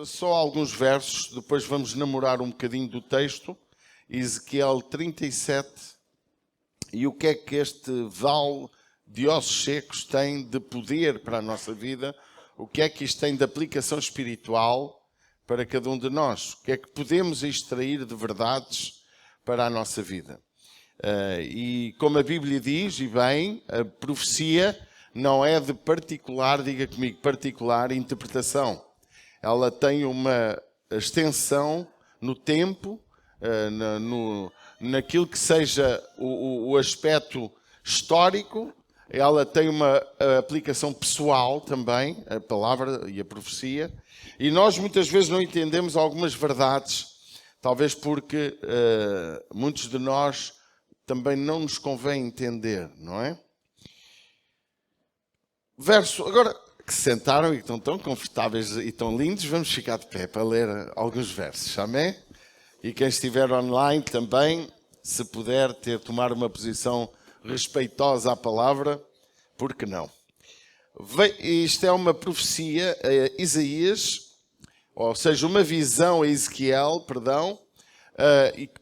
só alguns versos, depois vamos namorar um bocadinho do texto. Ezequiel 37. E o que é que este vale de ossos secos tem de poder para a nossa vida? O que é que isto tem de aplicação espiritual para cada um de nós? O que é que podemos extrair de verdades para a nossa vida? E como a Bíblia diz, e bem, a profecia não é de particular, diga comigo, particular interpretação. Ela tem uma extensão no tempo, naquilo que seja o aspecto histórico. Ela tem uma aplicação pessoal também, a palavra e a profecia. E nós muitas vezes não entendemos algumas verdades, talvez porque muitos de nós também não nos convém entender, não é? Agora que se sentaram e estão tão confortáveis e tão lindos, vamos ficar de pé para ler alguns versos, amém? E quem estiver online também, se puder tomar uma posição respeitosa à palavra, por que não? Isto é uma profecia a Isaías, ou seja, uma visão a Ezequiel, perdão,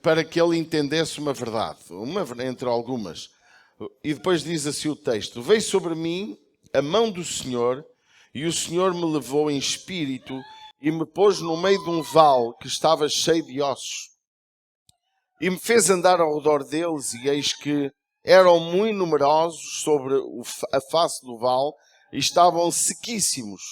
para que ele entendesse uma verdade, uma entre algumas. E depois diz assim o texto: veio sobre mim a mão do Senhor, e o Senhor me levou em espírito e me pôs no meio de um vale que estava cheio de ossos. E me fez andar ao redor deles, e eis que eram muito numerosos sobre a face do vale, e estavam sequíssimos.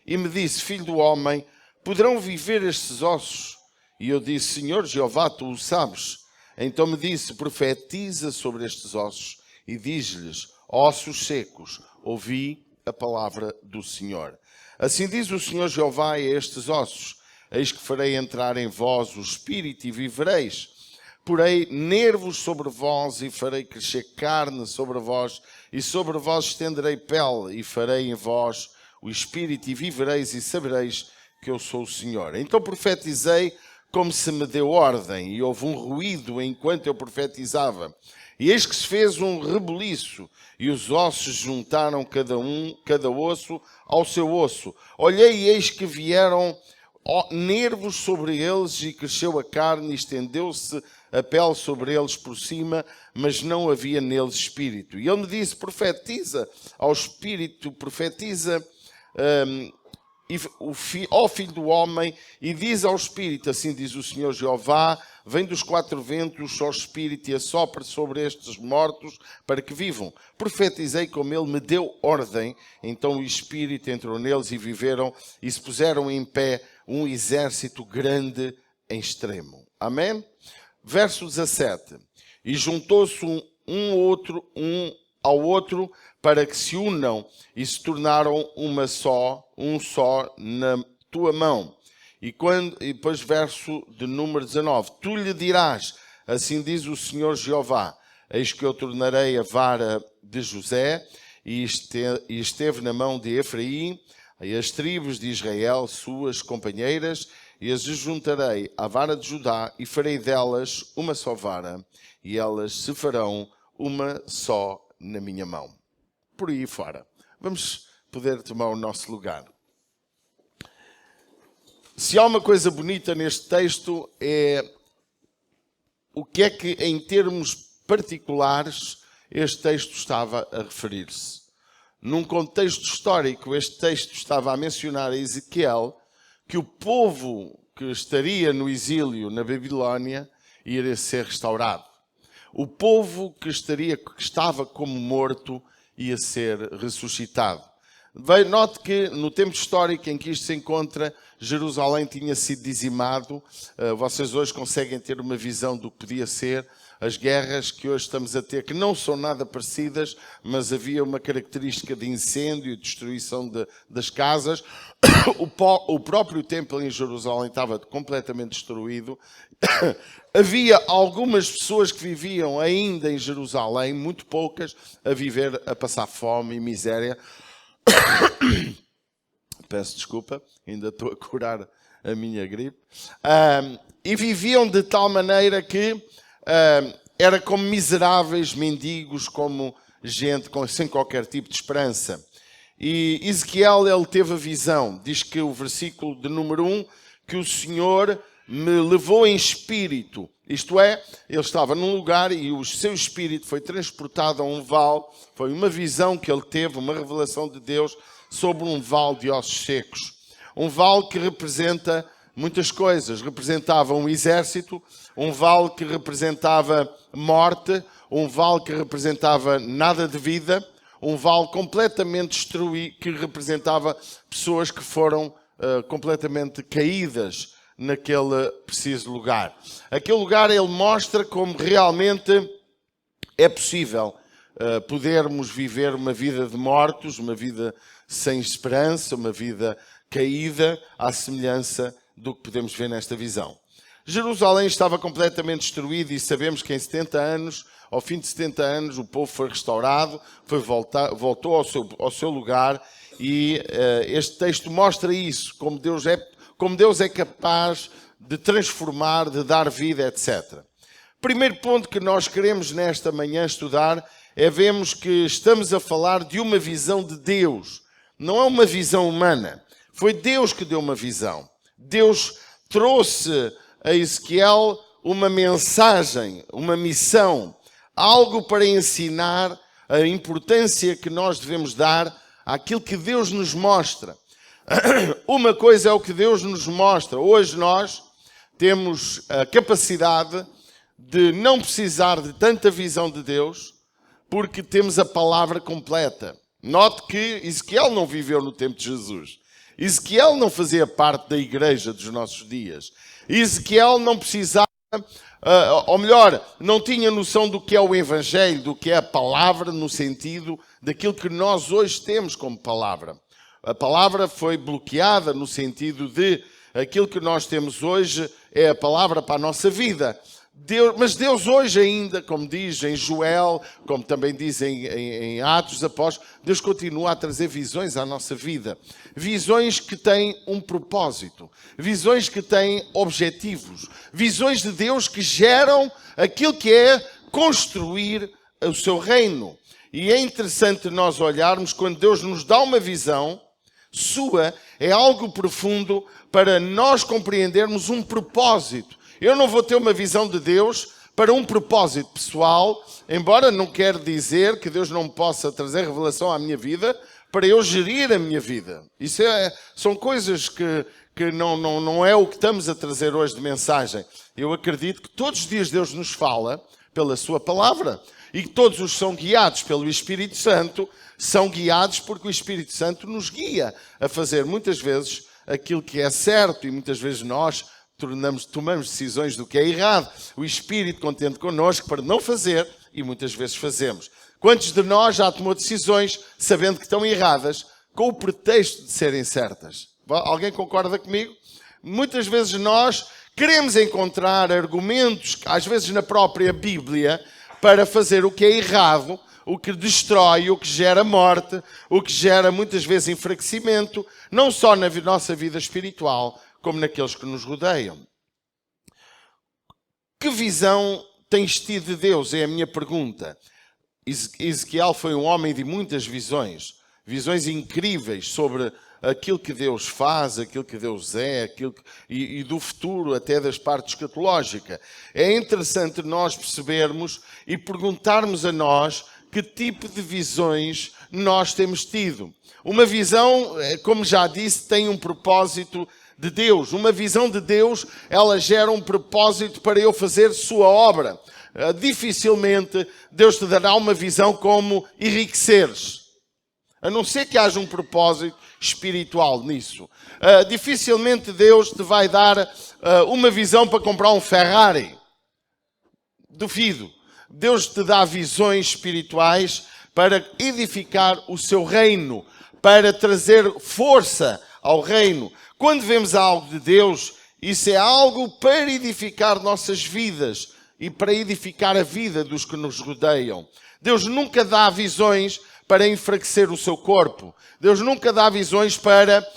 E me disse: filho do homem, poderão viver estes ossos? E eu disse: Senhor Jeová, tu o sabes. Então me disse: profetiza sobre estes ossos, e diz-lhes: ossos secos, ouvi a palavra do Senhor. Assim diz o Senhor Jeová a estes ossos: eis que farei entrar em vós o espírito e vivereis. Porei nervos sobre vós e farei crescer carne sobre vós, e sobre vós estenderei pele, e farei em vós o espírito e vivereis, e sabereis que eu sou o Senhor. Então profetizei como se me deu ordem, e houve um ruído enquanto eu profetizava. E eis que se fez um rebuliço, e os ossos juntaram cada osso ao seu osso. Olhei e eis que vieram nervos sobre eles, e cresceu a carne, e estendeu-se a pele sobre eles por cima, mas não havia neles espírito. E ele me disse: profetiza ao espírito, profetiza ó filho do homem, e diz ao espírito, assim diz o Senhor Jeová, vem dos quatro ventos, ó espírito, e assopra sobre estes mortos para que vivam. Profetizei como ele me deu ordem, então o espírito entrou neles e viveram, e se puseram em pé um exército grande em extremo. Amém? Verso 17. E juntou-se um ao outro para que se unam, e se tornaram um só na tua mão. E depois verso de número 19. Tu lhe dirás: assim diz o Senhor Jeová, eis que eu tornarei a vara de José, e esteve na mão de Efraim, e as tribos de Israel, suas companheiras, e as juntarei à vara de Judá, e farei delas uma só vara, e elas se farão uma só na minha mão. Por aí fora. Vamos poder tomar o nosso lugar. Se há uma coisa bonita neste texto, é o que é que, em termos particulares, este texto estava a referir-se. Num contexto histórico, este texto estava a mencionar a Ezequiel que o povo que estaria no exílio na Babilónia iria ser restaurado. O povo que estava como morto ia ser ressuscitado. Note que no tempo histórico em que isto se encontra, Jerusalém tinha sido dizimado. Vocês hoje conseguem ter uma visão do que podia ser. As guerras que hoje estamos a ter, que não são nada parecidas, mas havia uma característica de incêndio e destruição das casas. O próprio templo em Jerusalém estava completamente destruído. Havia algumas pessoas que viviam ainda em Jerusalém, muito poucas, a passar fome e miséria. Peço desculpa, ainda estou a curar a minha gripe. E viviam de tal maneira que era como miseráveis, mendigos, como gente sem qualquer tipo de esperança. E Ezequiel, ele teve a visão. Diz que o versículo de número 1, que o Senhor me levou em espírito. Isto é, ele estava num lugar e o seu espírito foi transportado a um vale. Foi uma visão que ele teve, uma revelação de Deus sobre um vale de ossos secos. Um vale que representa muitas coisas. Representava um exército, um vale que representava morte, um vale que representava nada de vida, um vale completamente destruído, que representava pessoas que foram completamente caídas naquele preciso lugar. Aquele lugar ele mostra como realmente é possível podermos viver uma vida de mortos, uma vida sem esperança, uma vida caída, à semelhança do que podemos ver nesta visão. Jerusalém estava completamente destruída e sabemos que em 70 anos, ao fim de 70 anos, o povo foi restaurado, voltou ao seu lugar e este texto mostra isso, como Deus é capaz de transformar, de dar vida, etc. Primeiro ponto que nós queremos nesta manhã estudar é vermos que estamos a falar de uma visão de Deus. Não é uma visão humana. Foi Deus que deu uma visão. Deus trouxe a Ezequiel uma mensagem, uma missão, algo para ensinar a importância que nós devemos dar àquilo que Deus nos mostra. Uma coisa é o que Deus nos mostra. Hoje nós temos a capacidade de não precisar de tanta visão de Deus, porque temos a palavra completa. Note que Ezequiel não viveu no tempo de Jesus. Ezequiel não fazia parte da igreja dos nossos dias. Ezequiel não precisava, ou melhor, não tinha noção do que é o Evangelho, do que é a palavra no sentido daquilo que nós hoje temos como palavra. A palavra foi bloqueada no sentido de aquilo que nós temos hoje é a palavra para a nossa vida. Mas Deus hoje ainda, como diz em Joel, como também diz em Atos dos Apóstolos, Deus continua a trazer visões à nossa vida. Visões que têm um propósito. Visões que têm objetivos. Visões de Deus que geram aquilo que é construir o seu reino. E é interessante nós olharmos quando Deus nos dá uma visão sua, é algo profundo para nós compreendermos um propósito. Eu não vou ter uma visão de Deus para um propósito pessoal, embora não quer dizer que Deus não possa trazer revelação à minha vida para eu gerir a minha vida. Isso são coisas que não é o que estamos a trazer hoje de mensagem. Eu acredito que todos os dias Deus nos fala pela sua palavra e que todos os que são guiados pelo Espírito Santo são guiados porque o Espírito Santo nos guia a fazer muitas vezes aquilo que é certo e muitas vezes nós tomamos decisões do que é errado. O Espírito contende connosco para não fazer e muitas vezes fazemos. Quantos de nós já tomou decisões sabendo que estão erradas com o pretexto de serem certas? Alguém concorda comigo? Muitas vezes nós queremos encontrar argumentos, às vezes na própria Bíblia, para fazer o que é errado, o que destrói, o que gera morte, o que gera muitas vezes enfraquecimento, não só na nossa vida espiritual, como naqueles que nos rodeiam. Que visão tens tido de Deus? É a minha pergunta. Ezequiel foi um homem de muitas visões. Visões incríveis sobre aquilo que Deus faz, aquilo que Deus é, e do futuro, até das partes escatológicas. É interessante nós percebermos e perguntarmos a nós que tipo de visões nós temos tido. Uma visão, como já disse, tem um propósito de Deus. Uma visão de Deus, ela gera um propósito para eu fazer sua obra. Dificilmente Deus te dará uma visão como enriqueceres. A não ser que haja um propósito espiritual nisso. Dificilmente Deus te vai dar uma visão para comprar um Ferrari. Duvido. Deus te dá visões espirituais para edificar o seu reino, para trazer força ao reino. Quando vemos algo de Deus, isso é algo para edificar nossas vidas e para edificar a vida dos que nos rodeiam. Deus nunca dá visões para enfraquecer o seu corpo. Deus nunca dá visões para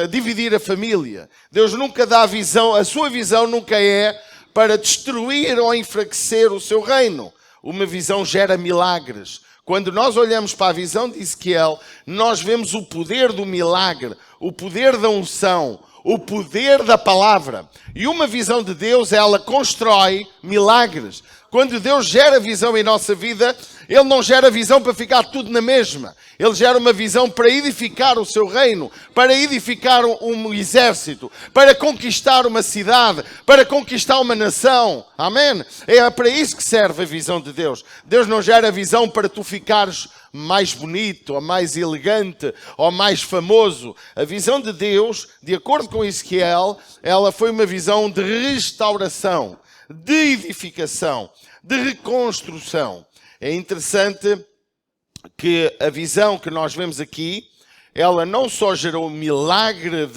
dividir a família. Deus nunca dá visão, a sua visão nunca é para destruir ou enfraquecer o seu reino. Uma visão gera milagres. Quando nós olhamos para a visão de Ezequiel, nós vemos o poder do milagre, o poder da unção, o poder da palavra. E uma visão de Deus, ela constrói milagres. Quando Deus gera visão em nossa vida, Ele não gera visão para ficar tudo na mesma. Ele gera uma visão para edificar o seu reino, para edificar um exército, para conquistar uma cidade, para conquistar uma nação. Amém? É para isso que serve a visão de Deus. Deus não gera visão para tu ficares mais bonito, ou mais elegante, ou mais famoso. A visão de Deus, de acordo com Ezequiel, ela foi uma visão de restauração, de edificação, de reconstrução. É interessante que a visão que nós vemos aqui, ela não só gerou o milagre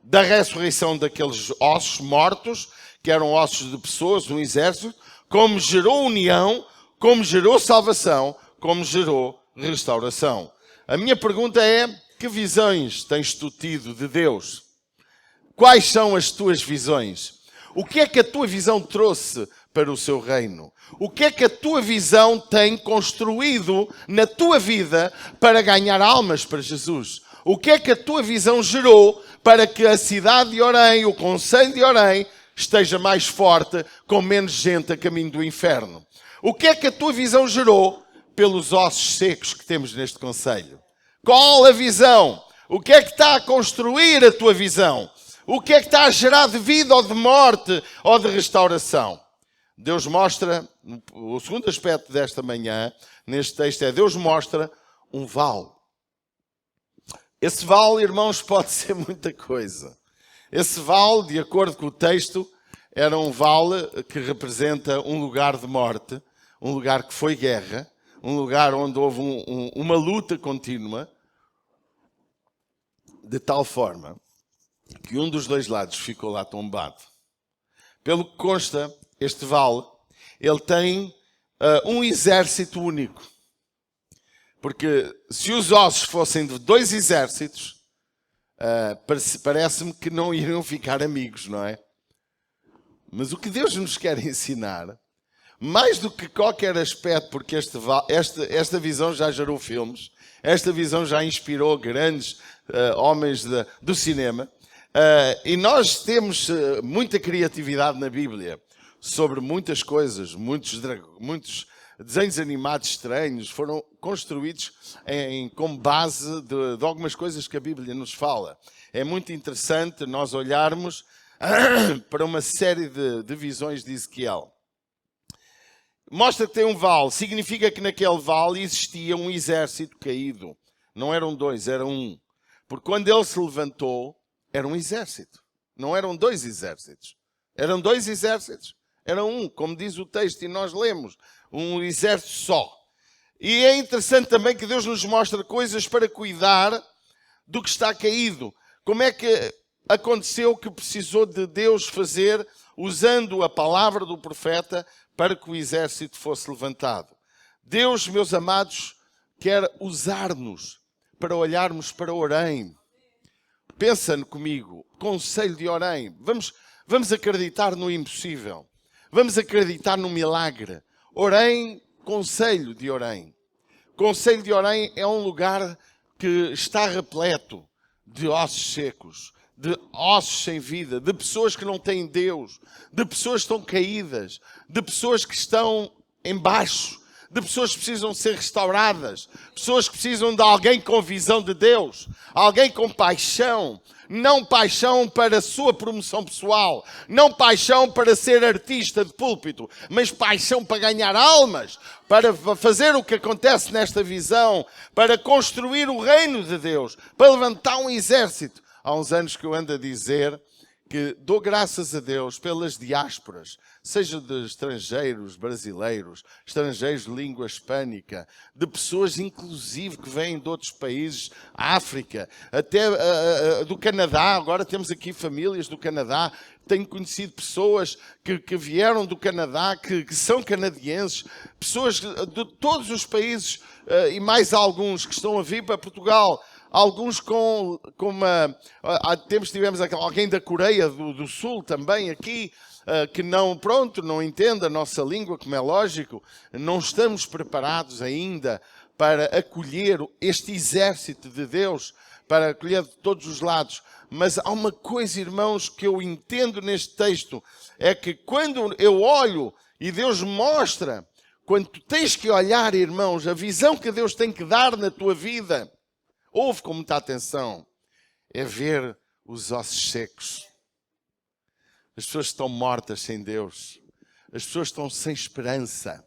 da ressurreição daqueles ossos mortos, que eram ossos de pessoas, um exército, como gerou união, como gerou salvação, como gerou restauração. A minha pergunta é, que visões tens tu tido de Deus? Quais são as tuas visões? O que é que a tua visão trouxe para o seu reino? O que é que a tua visão tem construído na tua vida para ganhar almas para Jesus? O que é que a tua visão gerou para que a cidade de Orem, o concelho de Orem, esteja mais forte, com menos gente a caminho do inferno? O que é que a tua visão gerou pelos ossos secos que temos neste concelho? Qual a visão? O que é que está a construir a tua visão? O que é que está a gerar de vida ou de morte ou de restauração? Deus mostra, o segundo aspecto desta manhã, neste texto, é Deus mostra um vale. Esse vale, irmãos, pode ser muita coisa. Esse vale, de acordo com o texto, era um vale que representa um lugar de morte, um lugar que foi guerra, um lugar onde houve uma luta contínua, de tal forma que um dos dois lados ficou lá tombado. Pelo que consta, este vale, ele tem um exército único. Porque se os ossos fossem de dois exércitos, parece-me que não iriam ficar amigos, não é? Mas o que Deus nos quer ensinar, mais do que qualquer aspecto, porque esta visão já gerou filmes, esta visão já inspirou grandes homens do cinema, e nós temos muita criatividade na Bíblia sobre muitas coisas, muitos desenhos animados estranhos foram construídos com base de algumas coisas que a Bíblia nos fala. É muito interessante nós olharmos para uma série de visões de Ezequiel. Mostra que tem um vale, significa que naquele vale existia um exército caído. Não eram dois, era um. Porque quando ele se levantou, era um exército. Não eram dois exércitos. Eram dois exércitos. Era um, como diz o texto, e nós lemos. Um exército só. E é interessante também que Deus nos mostra coisas para cuidar do que está caído. Como é que aconteceu que precisou de Deus fazer, usando a palavra do profeta, para que o exército fosse levantado? Deus, meus amados, quer usar-nos para olharmos para Orem. Pensa comigo, concelho de Orem. Vamos acreditar no impossível. Vamos acreditar no milagre. Orem, concelho de Orem. Concelho de Orem é um lugar que está repleto de ossos secos, de ossos sem vida, de pessoas que não têm Deus, de pessoas que estão caídas, de pessoas que estão embaixo, de pessoas que precisam ser restauradas, pessoas que precisam de alguém com visão de Deus, alguém com paixão, não paixão para a sua promoção pessoal, não paixão para ser artista de púlpito, mas paixão para ganhar almas, para fazer o que acontece nesta visão, para construir o reino de Deus, para levantar um exército. Há uns anos que eu ando a dizer que dou graças a Deus pelas diásporas, seja de estrangeiros brasileiros, estrangeiros de língua hispânica, de pessoas inclusive que vêm de outros países, África, até do Canadá. Agora temos aqui famílias do Canadá. Tenho conhecido pessoas que vieram do Canadá, que são canadienses, pessoas de todos os países e mais alguns que estão a vir para Portugal. Alguns com uma... Há tempos tivemos alguém da Coreia do Sul também aqui, que não entende a nossa língua, como é lógico. Não estamos preparados ainda para acolher este exército de Deus, para colher de todos os lados. Mas há uma coisa, irmãos, que eu entendo neste texto, é que quando eu olho e Deus mostra, quando tu tens que olhar, irmãos, a visão que Deus tem que dar na tua vida, ouve com muita atenção, é ver os ossos secos. As pessoas estão mortas sem Deus. As pessoas estão sem esperança.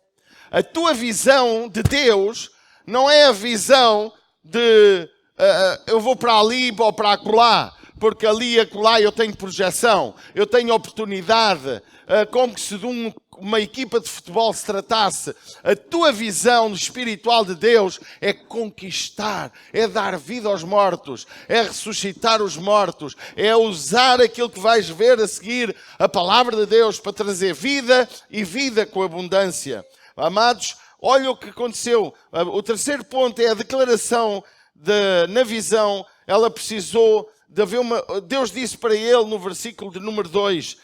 A tua visão de Deus não é a visão de eu vou para ali ou para acolá, porque ali e acolá eu tenho projeção, eu tenho oportunidade, como se de uma equipa de futebol se tratasse. A tua visão espiritual de Deus é conquistar, é dar vida aos mortos, é ressuscitar os mortos, é usar aquilo que vais ver a seguir, a palavra de Deus, para trazer vida e vida com abundância. Amados, olha o que aconteceu. O terceiro ponto é a declaração na visão. Ela precisou de haver uma... Deus disse para ele no versículo de número 2: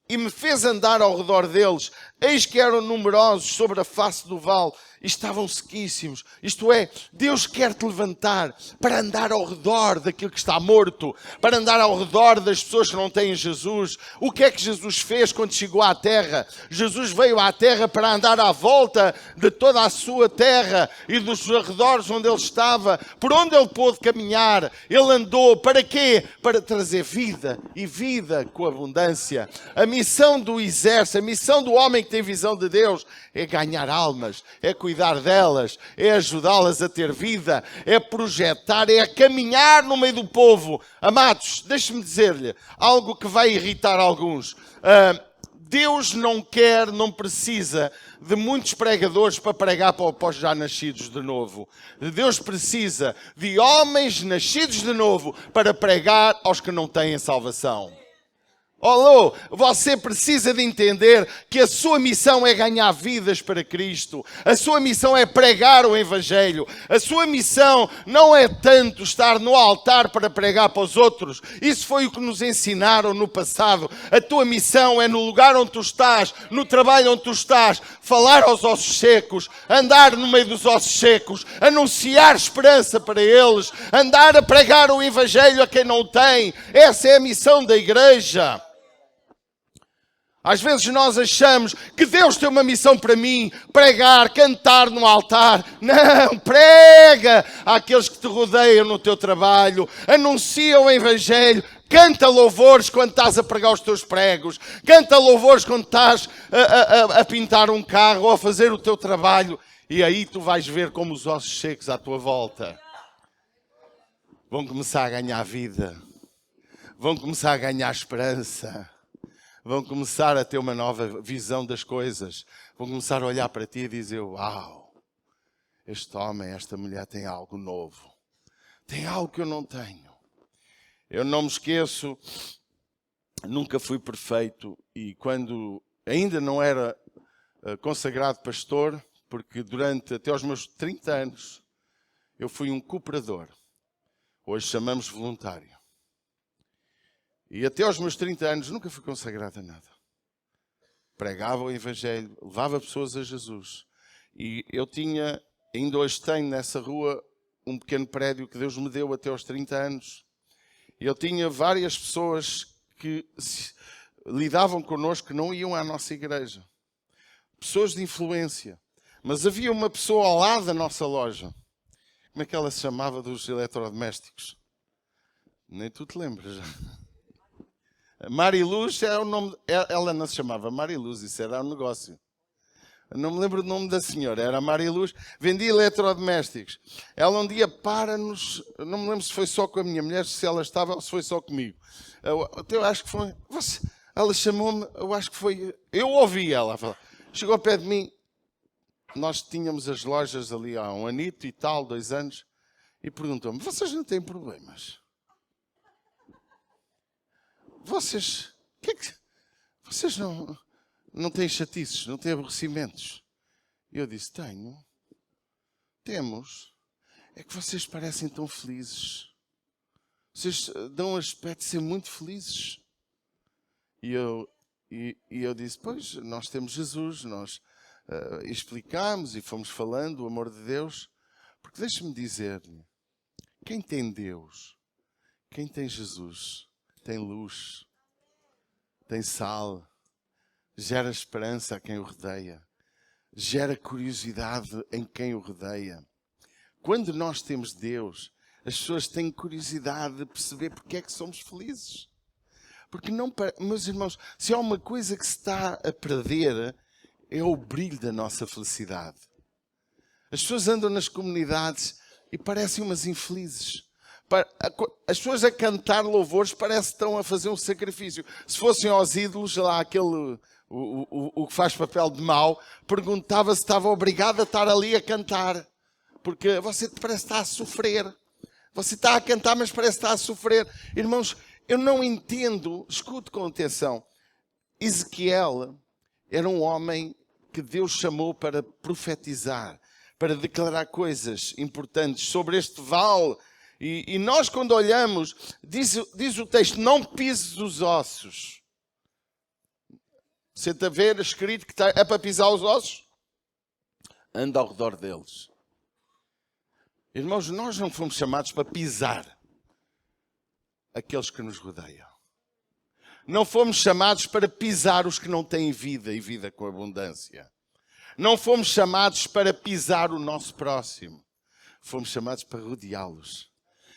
e me fez andar ao redor deles, eis que eram numerosos sobre a face do vale, e estavam sequíssimos. Isto é, Deus quer te levantar para andar ao redor daquilo que está morto, para andar ao redor das pessoas que não têm Jesus. O que é que Jesus fez quando chegou à terra? Jesus veio à terra para andar à volta de toda a sua terra e dos arredores onde ele estava, por onde ele pôde caminhar. Ele andou para quê? Para trazer vida e vida com abundância. A missão do exército, a missão do homem que tem visão de Deus é ganhar almas, é cuidar delas, é ajudá-las a ter vida, é projetar, é caminhar no meio do povo. Amados, deixe-me dizer-lhe algo que vai irritar alguns. Deus não quer, não precisa de muitos pregadores para pregar para os já nascidos de novo. Deus precisa de homens nascidos de novo para pregar aos que não têm salvação. Alô, você precisa de entender que a sua missão é ganhar vidas para Cristo. A sua missão é pregar o Evangelho. A sua missão não é tanto estar no altar para pregar para os outros. Isso foi o que nos ensinaram no passado. A tua missão é no lugar onde tu estás, no trabalho onde tu estás, falar aos ossos secos, andar no meio dos ossos secos, anunciar esperança para eles, andar a pregar o Evangelho a quem não tem. Essa é a missão da igreja. Às vezes nós achamos que Deus tem uma missão para mim, pregar, cantar no altar. Não, prega àqueles que te rodeiam no teu trabalho, anuncia o Evangelho, canta louvores quando estás a pregar os teus pregos, canta louvores quando estás a pintar um carro ou a fazer o teu trabalho. E aí tu vais ver como os ossos secos à tua volta vão começar a ganhar vida, vão começar a ganhar esperança. Vão começar a ter uma nova visão das coisas. Vão começar a olhar para ti e dizer: uau, este homem, esta mulher tem algo novo. Tem algo que eu não tenho. Eu não me esqueço, nunca fui perfeito. E quando ainda não era consagrado pastor, porque até aos meus 30 anos, eu fui um cooperador. Hoje chamamos voluntário. E até aos meus 30 anos nunca fui consagrado a nada. Pregava o Evangelho, levava pessoas a Jesus. E eu tinha, ainda hoje tenho nessa rua, um pequeno prédio que Deus me deu até aos 30 anos. E eu tinha várias pessoas que lidavam connosco que não iam à nossa igreja. Pessoas de influência. Mas havia uma pessoa ao lado da nossa loja. Como é que ela se chamava dos eletrodomésticos? Nem tu te lembras. Mariluz é o nome. Ela não se chamava Mariluz, isso era um negócio. Não me lembro do nome da senhora, era Mariluz, vendia eletrodomésticos. Ela um dia para-nos, não me lembro se foi só com a minha mulher, se ela estava ou se foi só comigo. Eu acho que foi. Ela chamou-me, eu acho que foi. Eu ouvi ela falar. Chegou ao pé de mim, nós tínhamos as lojas ali há um anito e tal, 2 anos, e perguntou-me: vocês não têm problemas? Vocês não têm chatices, não têm aborrecimentos? E eu disse: temos. É que vocês parecem tão felizes. Vocês dão um aspecto de ser muito felizes. E eu disse: pois, nós temos Jesus, nós explicámos e fomos falando o amor de Deus. Porque deixe-me dizer-lhe, quem tem Deus Quem tem Jesus tem luz, tem sal, gera esperança a quem o rodeia, gera curiosidade em quem o rodeia. Quando nós temos Deus, as pessoas têm curiosidade de perceber porque é que somos felizes. Porque não, meus irmãos, se há uma coisa que se está a perder, é o brilho da nossa felicidade. As pessoas andam nas comunidades e parecem umas infelizes. As pessoas a cantar louvores parecem que estão a fazer um sacrifício. Se fossem aos ídolos, lá aquele, o que faz papel de mau, perguntava se estava obrigado a estar ali a cantar. Porque você parece estar a sofrer. Você está a cantar, mas parece estar a sofrer. Irmãos, eu não entendo, escute com atenção. Ezequiel era um homem que Deus chamou para profetizar, para declarar coisas importantes sobre este vale. E nós, quando olhamos, diz o texto, não pises os ossos. Você está a ver escrito que é para pisar os ossos? Anda ao redor deles. Irmãos, nós não fomos chamados para pisar aqueles que nos rodeiam. Não fomos chamados para pisar os que não têm vida e vida com abundância. Não fomos chamados para pisar o nosso próximo. Fomos chamados para rodeá-los.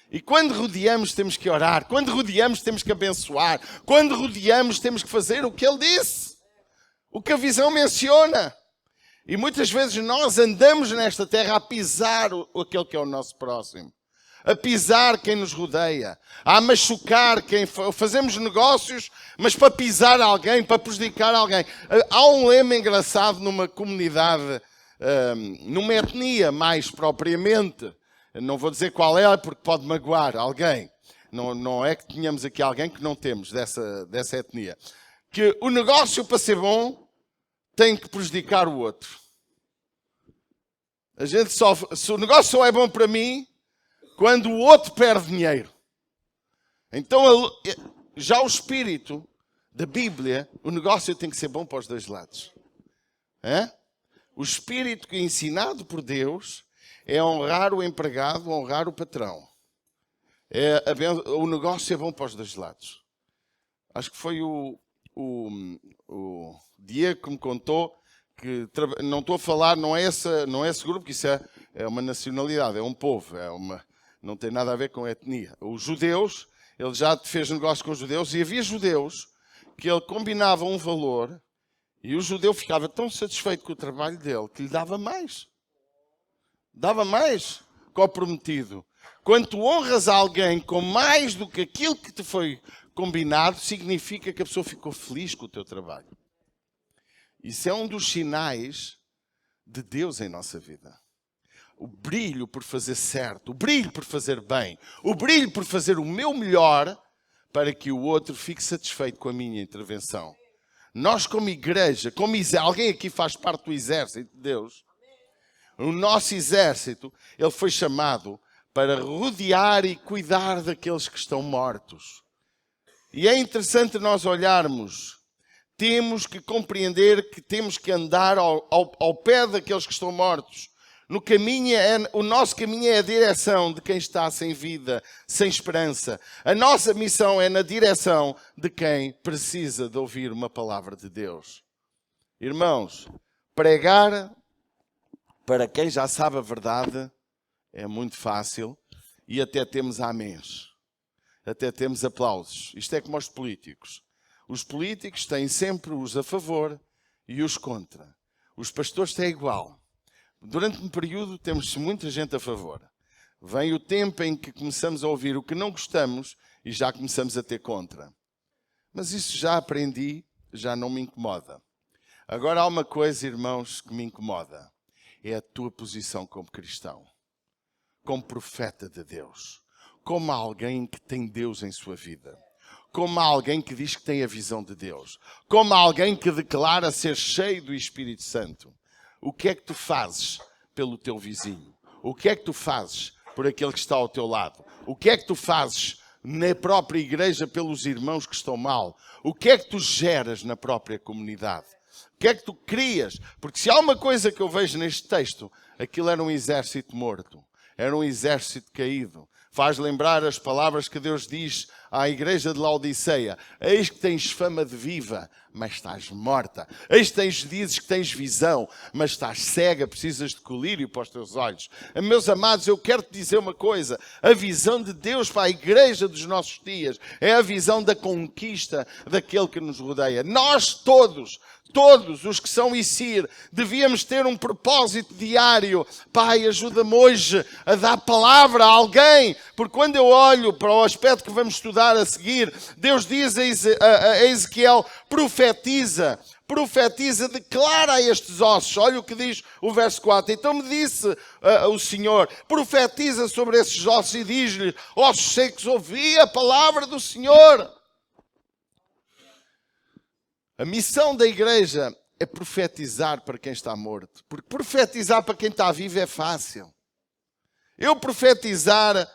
E quando rodeamos temos que orar. Quando rodeamos temos que abençoar. Quando rodeamos temos que fazer o que ele disse. O que a visão menciona. E muitas vezes nós andamos nesta terra a pisar aquele que é o nosso próximo. A pisar quem nos rodeia. A machucar quem... Fazemos negócios, mas para pisar alguém, para prejudicar alguém. Há um lema engraçado numa comunidade, numa etnia mais propriamente. Não vou dizer qual é, porque pode magoar alguém. Não é que tenhamos aqui alguém que não temos dessa etnia. Que o negócio, para ser bom, tem que prejudicar o outro. Se o negócio só é bom para mim, quando o outro perde dinheiro. Então, já o espírito da Bíblia, o negócio tem que ser bom para os dois lados. O espírito que é ensinado por Deus é honrar o empregado, honrar o patrão. O negócio é bom para os dois lados. Acho que foi o Diego que me contou que não estou a falar, não é esse grupo, que isso é uma nacionalidade, é um povo, não tem nada a ver com a etnia. Os judeus, ele já fez negócio com os judeus e havia judeus que ele combinava um valor e o judeu ficava tão satisfeito com o trabalho dele que lhe dava mais. Dava mais que o prometido. Quando tu honras alguém com mais do que aquilo que te foi combinado, significa que a pessoa ficou feliz com o teu trabalho. Isso é um dos sinais de Deus em nossa vida. O brilho por fazer certo, o brilho por fazer bem, o brilho por fazer o meu melhor para que o outro fique satisfeito com a minha intervenção. Nós como igreja, alguém aqui faz parte do exército de Deus. O nosso exército, ele foi chamado para rodear e cuidar daqueles que estão mortos. E é interessante nós olharmos, temos que compreender que temos que andar ao pé daqueles que estão mortos. O nosso caminho é a direção de quem está sem vida, sem esperança. A nossa missão é na direção de quem precisa de ouvir uma palavra de Deus. Irmãos, pregar para quem já sabe a verdade é muito fácil e até temos améns. Até temos aplausos. Isto é como os políticos. Os políticos têm sempre os a favor e os contra. Os pastores têm igual. Durante um período temos muita gente a favor. Vem o tempo em que começamos a ouvir o que não gostamos e já começamos a ter contra. Mas isso já aprendi, já não me incomoda. Agora há uma coisa, irmãos, que me incomoda. É a tua posição como cristão. Como profeta de Deus. Como alguém que tem Deus em sua vida. Como alguém que diz que tem a visão de Deus. Como alguém que declara ser cheio do Espírito Santo. O que é que tu fazes pelo teu vizinho? O que é que tu fazes por aquele que está ao teu lado? O que é que tu fazes na própria igreja pelos irmãos que estão mal? O que é que tu geras na própria comunidade? O que é que tu crias? Porque se há uma coisa que eu vejo neste texto, aquilo era um exército morto. Era um exército caído. Faz lembrar as palavras que Deus diz à igreja de Laodiceia: eis que tens fama de viva, mas estás morta. Eis que dizes que tens visão, mas estás cega, precisas de colírio para os teus olhos. Meus amados, eu quero te dizer uma coisa: a visão de Deus para a igreja dos nossos dias é a visão da conquista daquele que nos rodeia. Nós todos os que são ICIR, devíamos ter um propósito diário. Pai, ajuda-me hoje a dar palavra a alguém, porque quando eu olho para o aspecto que vamos estudar a seguir, Deus diz a Ezequiel: profetiza, declara a estes ossos. Olha o que diz o verso 4. Então me disse o Senhor: profetiza sobre esses ossos e diz-lhe: ossos secos, ouvi a palavra do Senhor. A missão da igreja é profetizar para quem está morto. Porque profetizar para quem está vivo é fácil. Eu profetizar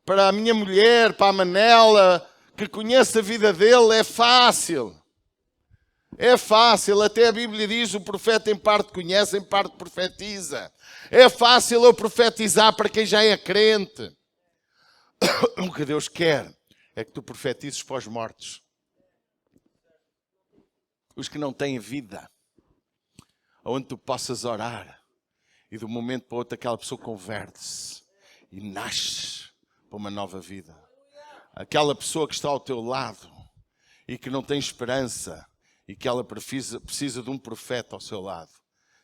para a minha mulher, para a Manela, que conhece a vida dele, é fácil. É fácil. Até a Bíblia diz: o profeta em parte conhece, em parte profetiza. É fácil eu profetizar para quem já é crente. O que Deus quer é que tu profetizes para os mortos. Os que não têm vida, onde tu possas orar e de um momento para o outro aquela pessoa converte-se e nasce para uma nova vida. Aquela pessoa que está ao teu lado e que não tem esperança e que ela precisa de um profeta ao seu lado.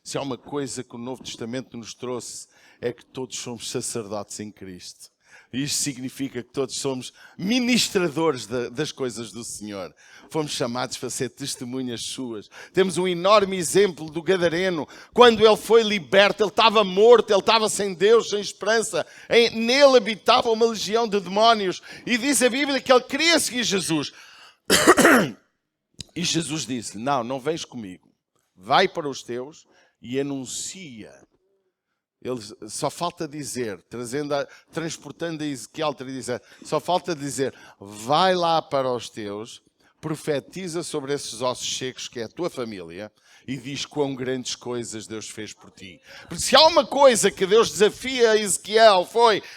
Se há uma coisa que o Novo Testamento nos trouxe, é que todos somos sacerdotes em Cristo. Isto significa que todos somos ministradores das coisas do Senhor. Fomos chamados para ser testemunhas suas. Temos um enorme exemplo do Gadareno. Quando ele foi liberto, ele estava morto, ele estava sem Deus, sem esperança. Nele habitava uma legião de demónios. E diz a Bíblia que ele queria seguir Jesus. E Jesus disse-lhe: não vens comigo. Vai para os teus e anuncia. Ele só falta dizer, transportando a Ezequiel, só falta dizer: vai lá para os teus, profetiza sobre esses ossos secos que é a tua família e diz quão grandes coisas Deus fez por ti. Porque se há uma coisa que Deus desafia a Ezequiel,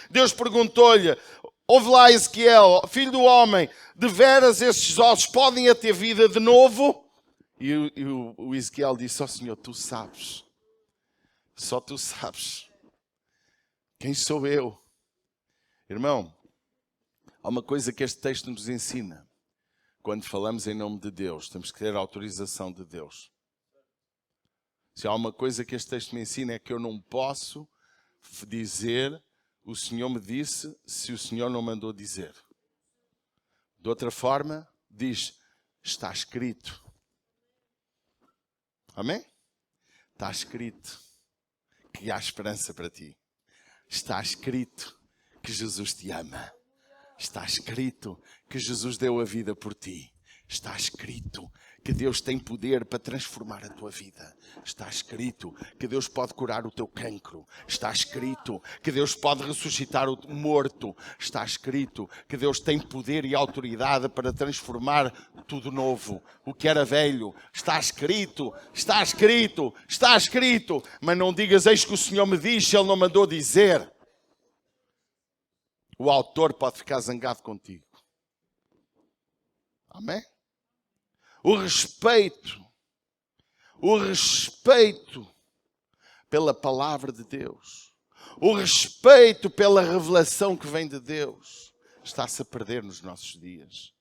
Deus perguntou-lhe: ouve lá, Ezequiel, filho do homem, deveras esses ossos podem a ter vida de novo? E o Ezequiel disse: ó Senhor, tu sabes. Só tu sabes. Quem sou eu? Irmão, há uma coisa que este texto nos ensina. Quando falamos em nome de Deus, temos que ter a autorização de Deus. Se há uma coisa que este texto me ensina, é que eu não posso dizer o Senhor me disse se o Senhor não mandou dizer. De outra forma, diz: está escrito. Amém? Está escrito que há esperança para ti. Está escrito que Jesus te ama. Está escrito que Jesus deu a vida por ti. Está escrito que Deus tem poder para transformar a tua vida. Está escrito que Deus pode curar o teu cancro. Está escrito que Deus pode ressuscitar o morto. Está escrito que Deus tem poder e autoridade para transformar tudo novo. O que era velho. Está escrito, está escrito, está escrito. Mas não digas: eis que o Senhor me diz, se Ele não mandou dizer. O autor pode ficar zangado contigo. Amém? O respeito pela palavra de Deus, o respeito pela revelação que vem de Deus, está-se a perder nos nossos dias.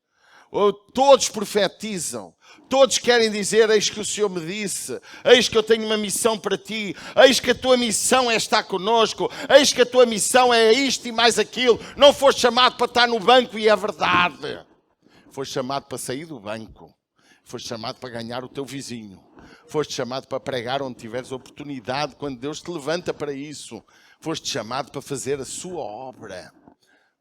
Todos profetizam, todos querem dizer: eis que o Senhor me disse, eis que eu tenho uma missão para ti, eis que a tua missão é estar conosco, eis que a tua missão é isto e mais aquilo. Não foste chamado para estar no banco, e é verdade. Foste chamado para sair do banco. Foste chamado para ganhar o teu vizinho. Foste chamado para pregar onde tiveres oportunidade, quando Deus te levanta para isso. Foste chamado para fazer a sua obra.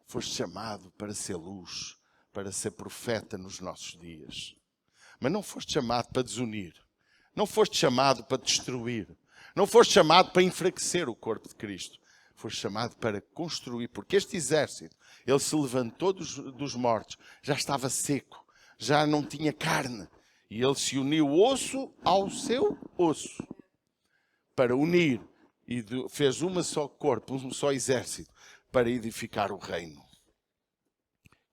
Foste chamado para ser luz, para ser profeta nos nossos dias. Mas não foste chamado para desunir. Não foste chamado para destruir. Não foste chamado para enfraquecer o corpo de Cristo. Foste chamado para construir, porque este exército, ele se levantou dos mortos, já estava seco, já não tinha carne. E ele se uniu osso ao seu osso, para unir, e fez uma só corpo, um só exército, para edificar o reino.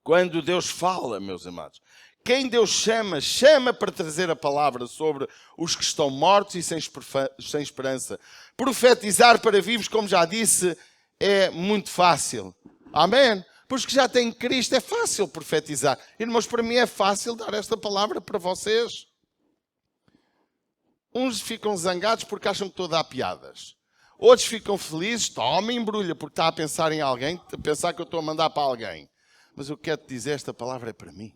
Quando Deus fala, meus amados, quem Deus chama, chama para trazer a palavra sobre os que estão mortos e sem esperança. Profetizar para vivos, como já disse, é muito fácil. Amém? Pois que já têm Cristo, é fácil profetizar. Irmãos, para mim é fácil dar esta palavra para vocês. Uns ficam zangados porque acham que estou a dar piadas. Outros ficam felizes, toma embrulha, porque está a pensar em alguém, a pensar que eu estou a mandar para alguém. Mas eu quero te dizer, esta palavra é para mim.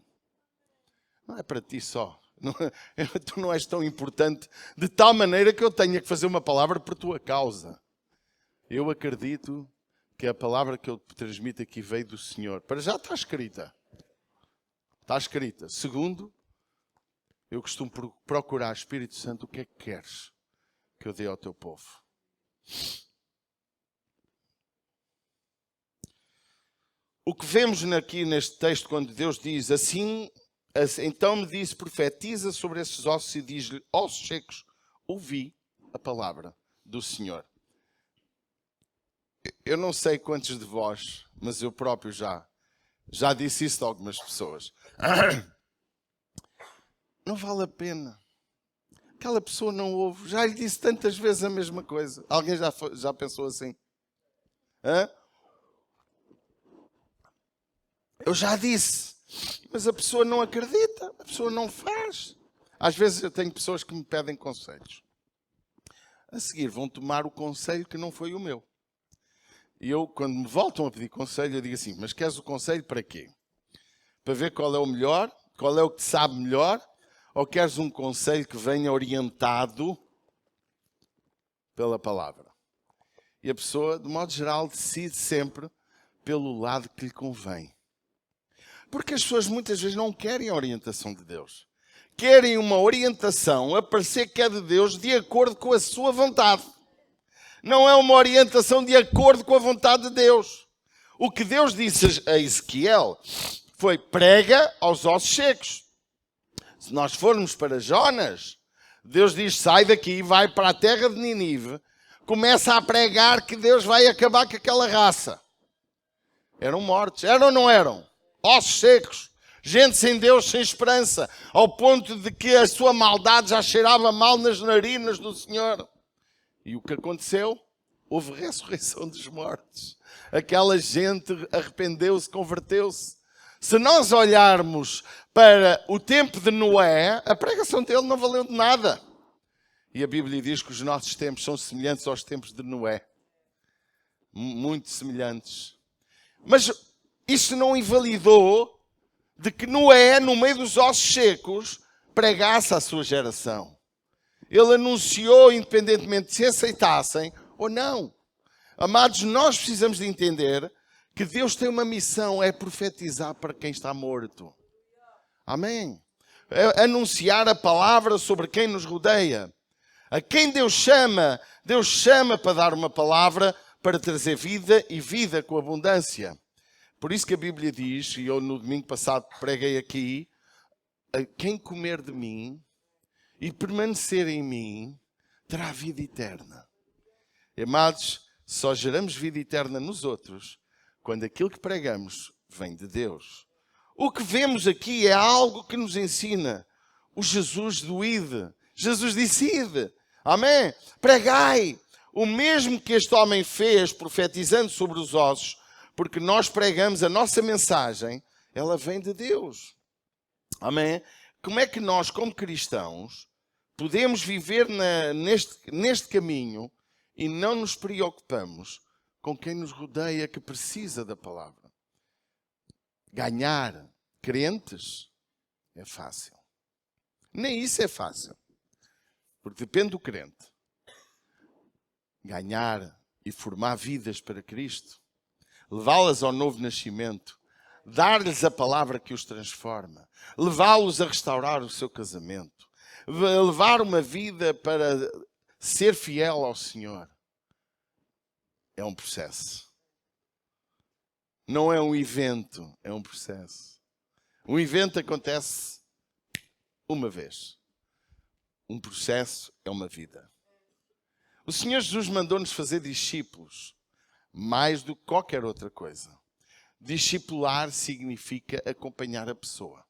Não é para ti só. Tu não és tão importante de tal maneira que eu tenha que fazer uma palavra por tua causa. Eu acredito que a palavra que eu te transmito aqui veio do Senhor. Para já está escrita. Está escrita. Segundo, eu costumo procurar, Espírito Santo, o que é que queres que eu dê ao teu povo? O que vemos aqui neste texto, quando Deus diz assim, então me disse, profetiza sobre esses ossos e diz-lhe, ossos secos, ouvi a palavra do Senhor. Eu não sei quantos de vós, mas eu próprio já disse isso a algumas pessoas. Não vale a pena. Aquela pessoa não ouve. Já lhe disse tantas vezes a mesma coisa. Alguém já pensou assim? Hã? Eu já disse. Mas a pessoa não acredita. A pessoa não faz. Às vezes eu tenho pessoas que me pedem conselhos. A seguir vão tomar o conselho que não foi o meu. E eu, quando me voltam a pedir conselho, eu digo assim, mas queres o conselho para quê? Para ver qual é o melhor? Qual é o que te sabe melhor? Ou queres um conselho que venha orientado pela palavra? E a pessoa, de modo geral, decide sempre pelo lado que lhe convém. Porque as pessoas muitas vezes não querem a orientação de Deus. Querem uma orientação a parecer que é de Deus de acordo com a sua vontade. Não é uma orientação de acordo com a vontade de Deus. O que Deus disse a Ezequiel foi prega aos ossos secos. Se nós formos para Jonas, Deus diz, sai daqui, vai para a terra de Nínive, começa a pregar que Deus vai acabar com aquela raça. Eram mortos, eram ou não eram? Ossos secos, gente sem Deus, sem esperança, ao ponto de que a sua maldade já cheirava mal nas narinas do Senhor. E o que aconteceu? Houve ressurreição dos mortos. Aquela gente arrependeu-se, converteu-se. Se nós olharmos para o tempo de Noé, a pregação dele não valeu de nada. E a Bíblia diz que os nossos tempos são semelhantes aos tempos de Noé. Muito semelhantes. Mas isso não invalidou de que Noé, no meio dos ossos secos, pregasse à sua geração. Ele anunciou, independentemente de se aceitassem ou não. Amados, nós precisamos de entender que Deus tem uma missão, é profetizar para quem está morto. Amém? É anunciar a palavra sobre quem nos rodeia. A quem Deus chama para dar uma palavra para trazer vida e vida com abundância. Por isso que a Bíblia diz, e eu no domingo passado preguei aqui, quem comer de mim e permanecer em mim, terá vida eterna. Amados, só geramos vida eterna nos outros quando aquilo que pregamos vem de Deus. O que vemos aqui é algo que nos ensina o Jesus do Ide. Jesus disse Ide. Amém? Pregai. O mesmo que este homem fez profetizando sobre os ossos, porque nós pregamos a nossa mensagem, ela vem de Deus. Amém? Como é que nós, como cristãos, podemos viver neste caminho e não nos preocupamos com quem nos rodeia que precisa da palavra? Ganhar crentes é fácil. Nem isso é fácil. Porque depende do crente. Ganhar e formar vidas para Cristo, levá-las ao novo nascimento, dar-lhes a palavra que os transforma, levá-los a restaurar o seu casamento, levar uma vida para ser fiel ao Senhor. É um processo. Não é um evento, é um processo. Um evento acontece uma vez. Um processo é uma vida. O Senhor Jesus mandou-nos fazer discípulos. mais do que qualquer outra coisa. Discipular significa acompanhar a pessoa.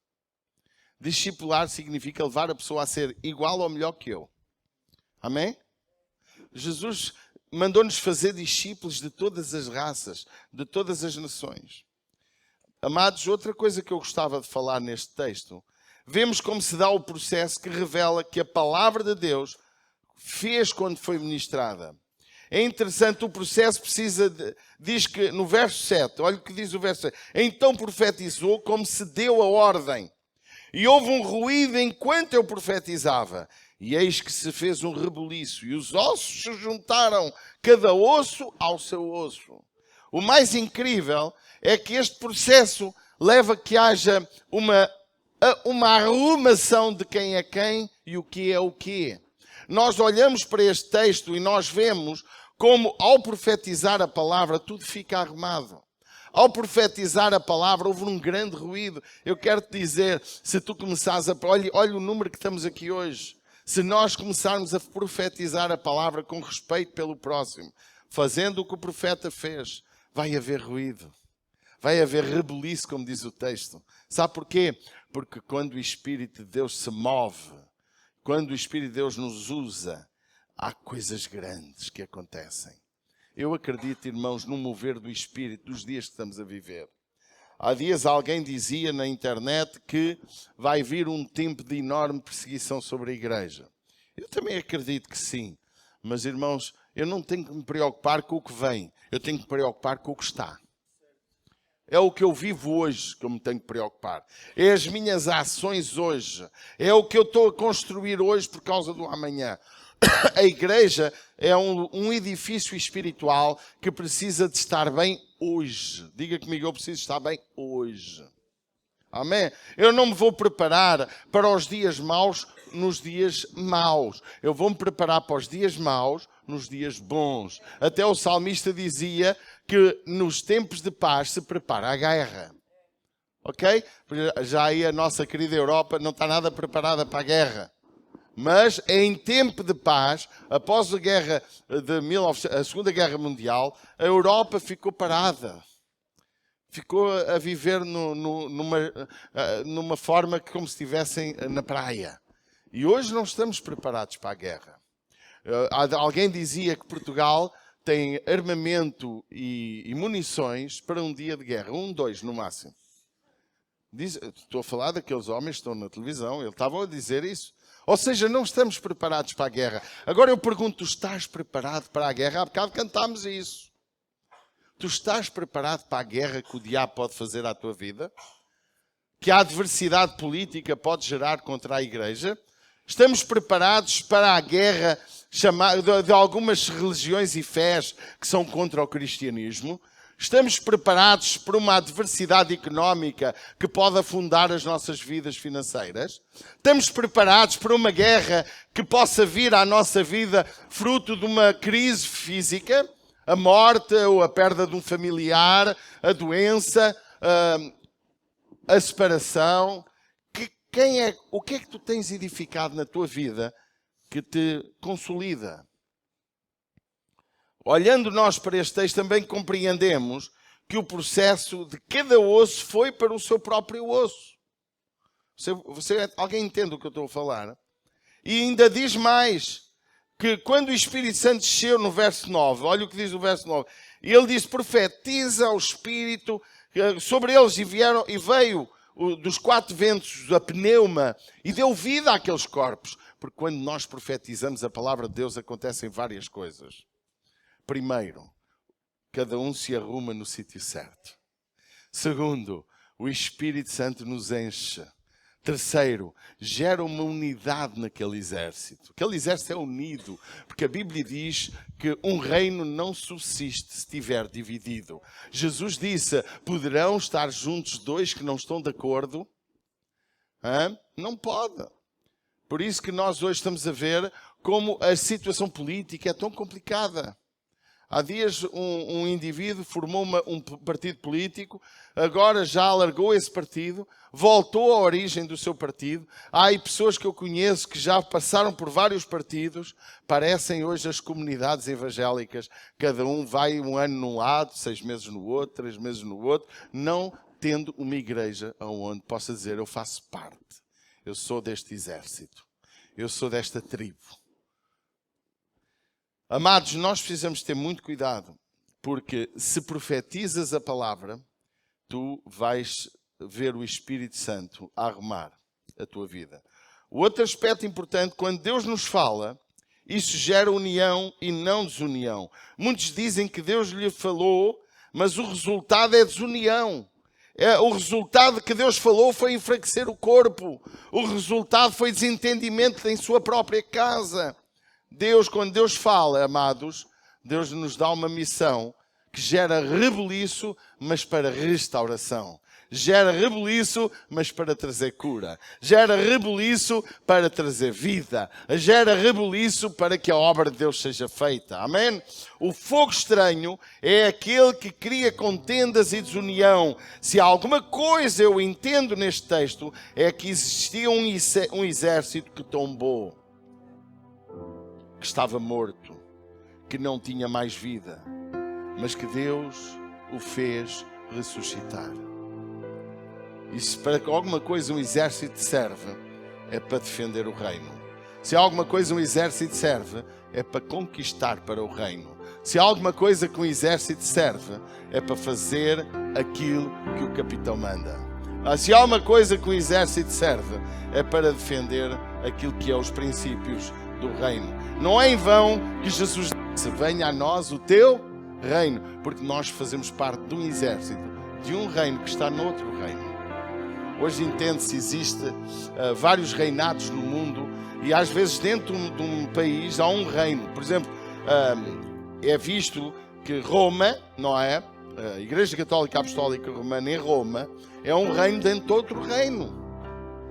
Discipular significa levar a pessoa a ser igual ou melhor que eu. Amém? Jesus mandou-nos fazer discípulos de todas as raças, de todas as nações. Amados, outra coisa que eu gostava de falar neste texto, vemos como se dá o processo que revela que a palavra de Deus fez quando foi ministrada. É interessante, o processo diz que no verso 7, olha o que diz o verso 7, então profetizou como se deu a ordem. E houve um ruído enquanto eu profetizava. E eis que se fez um rebuliço, e os ossos se juntaram, cada osso ao seu osso. O mais incrível é que este processo leva a que haja uma arrumação de quem é quem e o que é o quê. Nós olhamos para este texto e nós vemos como ao profetizar a palavra tudo fica arrumado. Ao profetizar a palavra houve um grande ruído. Eu quero te dizer, se tu começares a... Olha o número que estamos aqui hoje. Se nós começarmos a profetizar a palavra com respeito pelo próximo, fazendo o que o profeta fez, vai haver ruído. Vai haver rebuliço, como diz o texto. Sabe porquê? Porque quando o Espírito de Deus se move, quando o Espírito de Deus nos usa, há coisas grandes que acontecem. Eu acredito, irmãos, no mover do Espírito dos dias que estamos a viver. Há dias alguém dizia na internet que vai vir um tempo de enorme perseguição sobre a igreja. Eu também acredito que sim. Mas, irmãos, eu não tenho que me preocupar com o que vem. Eu tenho que me preocupar com o que está. É o que eu vivo hoje que eu me tenho que preocupar. É as minhas ações hoje. É o que eu estou a construir hoje por causa do amanhã. A igreja é um edifício espiritual que precisa de estar bem hoje. Diga comigo, eu preciso estar bem hoje. Amém? Eu não me vou preparar para os dias maus nos dias maus. Eu vou me preparar para os dias maus nos dias bons. Até o salmista dizia que nos tempos de paz se prepara a guerra. Ok? Já aí a nossa querida Europa não está nada preparada para a guerra. Mas em tempo de paz, após a a Segunda Guerra Mundial, a Europa ficou parada. Ficou a viver numa forma que como se estivessem na praia. E hoje não estamos preparados para a guerra. Alguém dizia que Portugal tem armamento e munições para um dia de guerra. 1, 2 no máximo. Estou a falar daqueles homens que estão na televisão. Eles estavam a dizer isso. Ou seja, não estamos preparados para a guerra. Agora eu pergunto, tu estás preparado para a guerra? Há bocado cantámos isso. Tu estás preparado para a guerra que o diabo pode fazer à tua vida? Que a adversidade política pode gerar contra a igreja? Estamos preparados para a guerra de algumas religiões e fés que são contra o cristianismo? Estamos preparados para uma adversidade económica que pode afundar as nossas vidas financeiras? Estamos preparados para uma guerra que possa vir à nossa vida fruto de uma crise física? A morte ou a perda de um familiar, a doença, a separação. O que é que tu tens edificado na tua vida que te consolida? Olhando nós para este texto, também compreendemos que o processo de cada osso foi para o seu próprio osso. Alguém entende o que eu estou a falar? E ainda diz mais, que quando o Espírito Santo desceu no verso 9, olha o que diz o verso 9, ele diz, profetiza o Espírito sobre eles e veio dos 4 ventos a pneuma e deu vida àqueles corpos. Porque quando nós profetizamos a palavra de Deus acontecem várias coisas. Primeiro, cada um se arruma no sítio certo. Segundo, o Espírito Santo nos enche. Terceiro, gera uma unidade naquele exército. Aquele exército é unido, porque a Bíblia diz que um reino não subsiste se estiver dividido. Jesus disse, poderão estar juntos 2 que não estão de acordo? Não pode. Por isso que nós hoje estamos a ver como a situação política é tão complicada. Há dias um indivíduo formou um partido político, agora já alargou esse partido, voltou à origem do seu partido. Há aí pessoas que eu conheço que já passaram por vários partidos, parecem hoje as comunidades evangélicas. Cada um vai um ano num lado, 6 meses no outro, 3 meses no outro, não tendo uma igreja onde possa dizer: eu faço parte, eu sou deste exército, eu sou desta tribo. Amados, nós precisamos ter muito cuidado, porque se profetizas a palavra, tu vais ver o Espírito Santo a arrumar a tua vida. O outro aspecto importante, quando Deus nos fala, isso gera união e não desunião. Muitos dizem que Deus lhe falou, mas o resultado é desunião. O resultado que Deus falou foi enfraquecer o corpo. O resultado foi desentendimento em sua própria casa. Quando Deus fala, amados, Deus nos dá uma missão que gera rebuliço, mas para restauração. Gera rebuliço, mas para trazer cura. Gera rebuliço para trazer vida. Gera rebuliço para que a obra de Deus seja feita. Amém? O fogo estranho é aquele que cria contendas e desunião. Se há alguma coisa eu entendo neste texto, é que existia um exército que tombou, que estava morto, que não tinha mais vida, mas que Deus o fez ressuscitar. E se para alguma coisa um exército serve, é para defender o reino. Se há alguma coisa um exército serve, é para conquistar para o reino. Se há alguma coisa que um exército serve, é para fazer aquilo que o capitão manda. Se há uma coisa que um exército serve, é para defender aquilo que é os princípios do reino. Não é em vão que Jesus disse: venha a nós o teu reino, porque nós fazemos parte de um exército, de um reino que está noutro reino. Hoje entende-se, existe vários reinados no mundo, e às vezes dentro de um país há um reino. Por exemplo, é visto que Roma, não é? A Igreja Católica Apostólica Romana em Roma é um reino dentro de outro reino.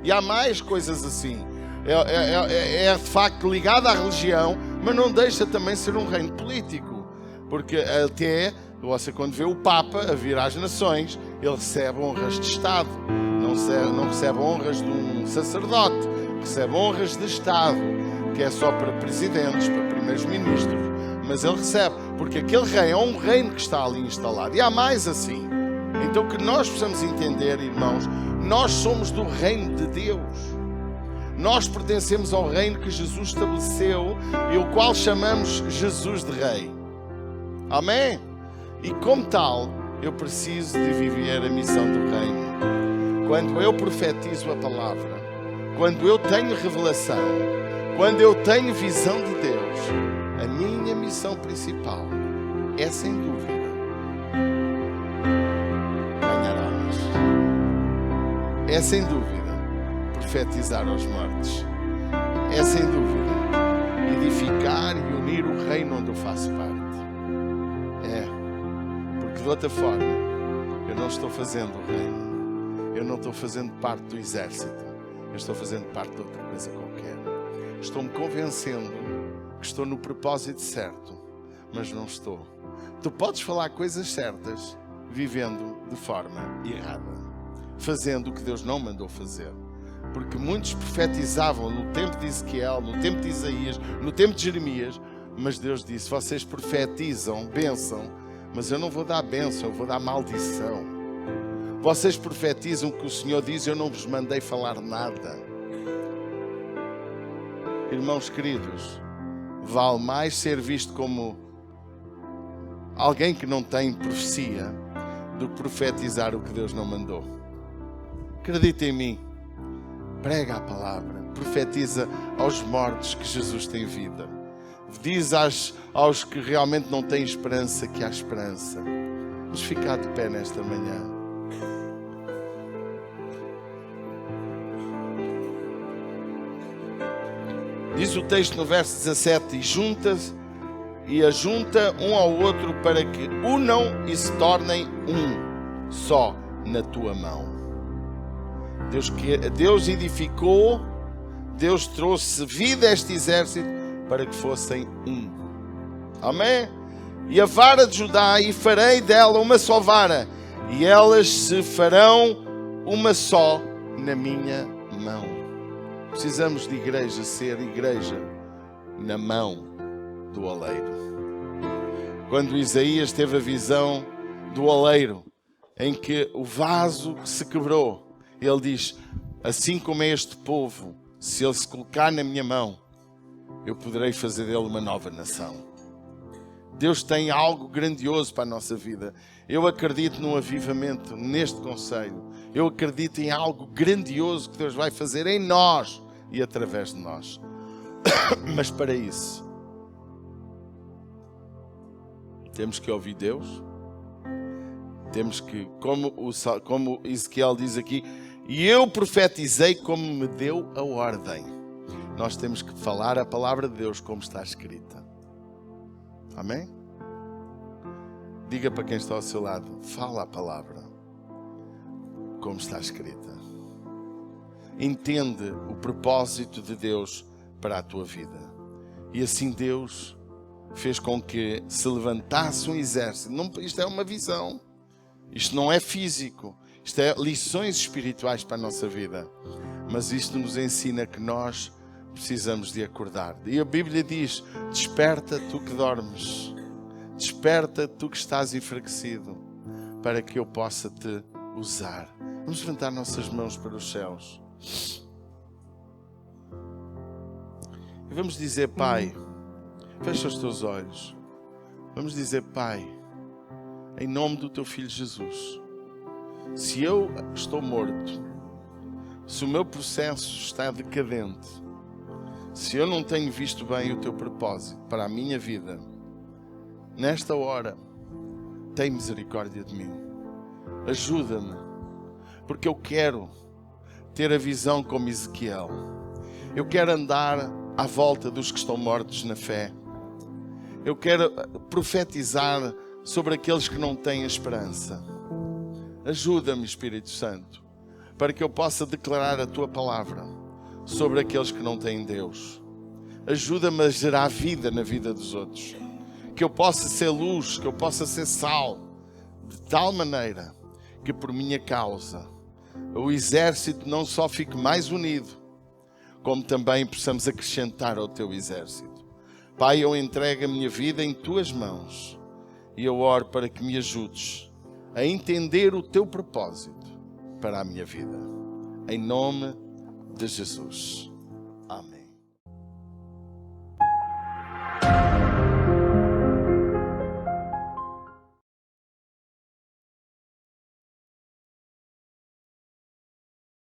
E há mais coisas assim. É de facto ligado à religião, mas não deixa também ser um reino político. Porque até, você quando vê o Papa a vir às nações, ele recebe honras de Estado. Não recebe honras de um sacerdote, recebe honras de Estado, que é só para presidentes, para primeiros-ministros. Mas ele recebe, porque aquele reino é um reino que está ali instalado. E há mais assim. Então o que nós precisamos entender, irmãos, nós somos do reino de Deus. Nós pertencemos ao reino que Jesus estabeleceu e o qual chamamos Jesus de Rei. Amém? E como tal, eu preciso de viver a missão do reino. Quando eu profetizo a palavra, quando eu tenho revelação, quando eu tenho visão de Deus, a minha missão principal é, sem dúvida, ganhar almas. É, sem dúvida, profetizar aos mortos. É, sem dúvida, edificar e unir o reino onde eu faço parte. É, porque de outra forma, eu não estou fazendo o reino. Eu não estou fazendo parte do exército. Eu estou fazendo parte de outra coisa qualquer. Estou-me convencendo que estou no propósito certo, mas não estou. Tu podes falar coisas certas, vivendo de forma errada, fazendo o que Deus não mandou fazer. Porque muitos profetizavam no tempo de Ezequiel, no tempo de Isaías, no tempo de Jeremias, mas Deus disse: vocês profetizam bênção, mas eu não vou dar bênção, eu vou dar maldição. Vocês profetizam o que o Senhor diz, eu não vos mandei falar nada. Irmãos queridos, vale mais ser visto como alguém que não tem profecia do que profetizar o que Deus não mandou. Acredita em mim, prega a palavra, profetiza aos mortos que Jesus tem vida. Diz aos que realmente não têm esperança que há esperança. Vamos ficar de pé nesta manhã. Diz o texto no verso 17: e ajunta um ao outro para que unam e se tornem um só na tua mão. Deus edificou, Deus trouxe vida a este exército para que fossem um. Amém? e a vara de Judá, e farei dela uma só vara, e elas se farão uma só na minha mão. Precisamos de igreja ser igreja na mão do oleiro. Quando Isaías teve a visão do oleiro, em que o vaso se quebrou, ele diz: assim como é este povo, se ele se colocar na minha mão, eu poderei fazer dele uma nova nação. Deus tem algo grandioso para a nossa vida. Eu acredito num avivamento neste conselho. Eu acredito em algo grandioso que Deus vai fazer em nós e através de nós. Mas para isso, temos que ouvir Deus. Temos que, como Ezequiel diz aqui, e eu profetizei como me deu a ordem. Nós temos que falar a palavra de Deus como está escrita. Amém? Diga para quem está ao seu lado, fala a palavra como está escrita. Entende o propósito de Deus para a tua vida. E assim Deus fez com que se levantasse um exército. Isto é uma visão. Isto não é físico. Isto é lições espirituais para a nossa vida. Mas isto nos ensina que nós precisamos de acordar. E a Bíblia diz: desperta tu que dormes. Desperta tu que estás enfraquecido, para que eu possa te usar. Vamos levantar nossas mãos para os céus. E vamos dizer: Pai, fecha os teus olhos. Vamos dizer: Pai, em nome do teu Filho Jesus, se eu estou morto, se o meu processo está decadente, se eu não tenho visto bem o teu propósito para a minha vida, nesta hora, tem misericórdia de mim. Ajuda-me, porque eu quero ter a visão como Ezequiel. Eu quero andar à volta dos que estão mortos na fé. Eu quero profetizar sobre aqueles que não têm esperança. Ajuda-me, Espírito Santo, para que eu possa declarar a tua palavra sobre aqueles que não têm Deus. Ajuda-me a gerar vida na vida dos outros. Que eu possa ser luz, que eu possa ser sal, de tal maneira que por minha causa o exército não só fique mais unido, como também possamos acrescentar ao teu exército. Pai, eu entrego a minha vida em tuas mãos e eu oro para que me ajudes a entender o teu propósito para a minha vida. Em nome de Jesus. Amém.